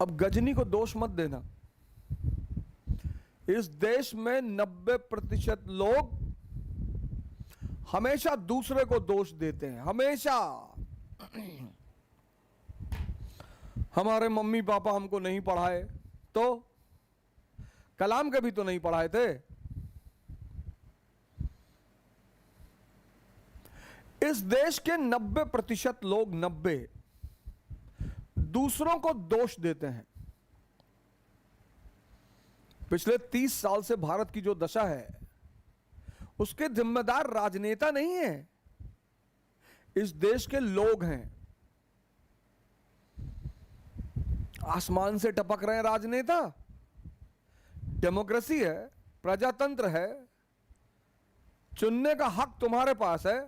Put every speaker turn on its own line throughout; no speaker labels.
अब गजनी को दोष मत देना। इस देश में 90% लोग हमेशा दूसरे को दोष देते हैं, हमेशा। हमारे मम्मी पापा हमको नहीं पढ़ाए, तो कलाम के भी तो नहीं पढ़ाए थे। इस देश के 90% लोग, 90, दूसरों को दोष देते हैं। पिछले 30 साल से भारत की जो दशा है, उसके जिम्मेदार राजनेता नहीं है, इस देश के लोग हैं। आसमान से टपक रहे हैं राजनेता। डेमोक्रेसी है, प्रजातंत्र है, चुनने का हक तुम्हारे पास है।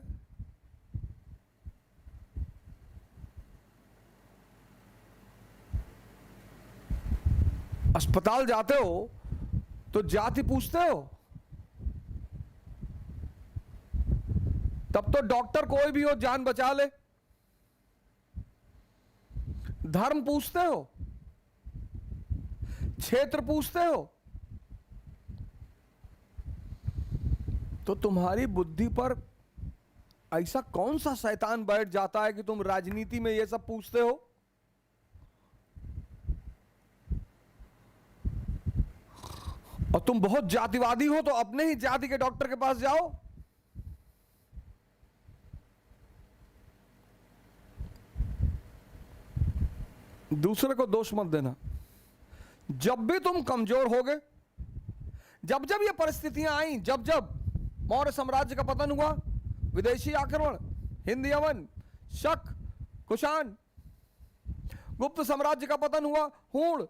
अस्पताल जाते हो तो जाति पूछते हो, तब तो डॉक्टर कोई भी हो जान बचा ले। धर्म पूछते हो, क्षेत्र पूछते हो, तो तुम्हारी बुद्धि पर ऐसा कौन सा शैतान बैठ जाता है कि तुम राजनीति में ये सब पूछते हो? और तुम बहुत जातिवादी हो तो अपने ही जाति के डॉक्टर के पास जाओ। दूसरे को दोष मत देना। जब भी तुम कमजोर होगे, जब जब ये परिस्थितियां आई, जब जब मौर्य साम्राज्य का पतन हुआ, विदेशी आक्रमण, हिंद यमन, शक, कुषाण, गुप्त साम्राज्य का पतन हुआ, हूण,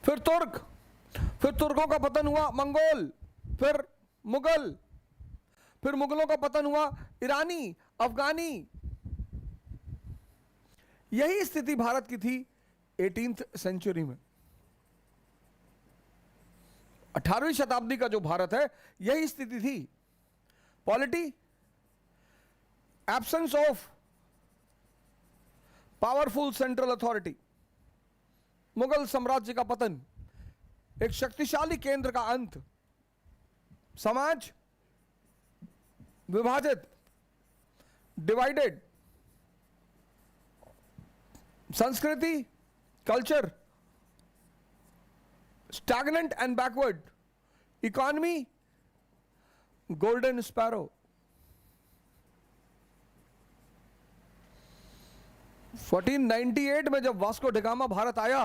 फिर तुर्क, फिर तुर्कों का पतन हुआ, मंगोल, फिर मुगल, फिर मुगलों का पतन हुआ, ईरानी, अफगानी। यही स्थिति भारत की थी 18th सेंचुरी में। 18वीं शताब्दी का जो भारत है, यही स्थिति थी। Polity, absence of powerful central authority, Mughal साम्राज्य का पतन, एक शक्तिशाली केंद्र का अंत, समाज विभाजित, डिवाइडेड, संस्कृति, culture stagnant and backward, economy golden sparrow. 1498 में जब वास्को डिगामा भारत आया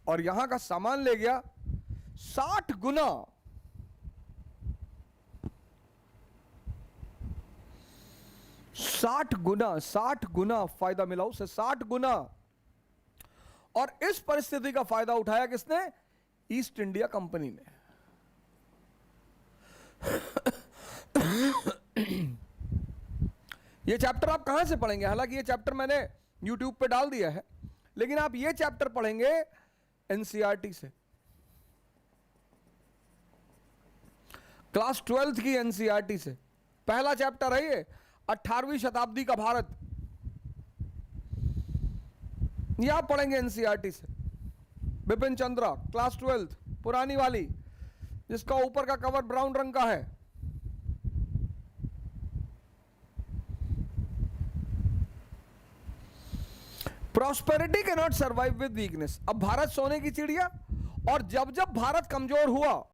और यहां का सामान ले गया, 60 गुना, 60 गुना फायदा मिला उसे, 60 गुना। और इस परिस्थिति का फायदा उठाया किसने? ईस्ट इंडिया कंपनी ने। ये चैप्टर आप कहां से पढ़ेंगे? हालांकि ये चैप्टर मैंने YouTube पे डाल दिया है, लेकिन आप ये चैप्टर पढ़ेंगे एनसीईआरटी से, क्लास 12th की एनसीईआरटी से। पहला चैप्टर है ये, 18वीं शताब्दी का भारत। ये आप पढ़ेंगे एनसीईआरटी से। बिपिन चंद्रा, क्लास 12th, पुरानी वाली, जिसका ऊपर का कवर ब्राउन रंग का है। Prosperity can not survive with weakness. अब भारत सोने की चिड़िया, और जब जब भारत कमजोर हुआ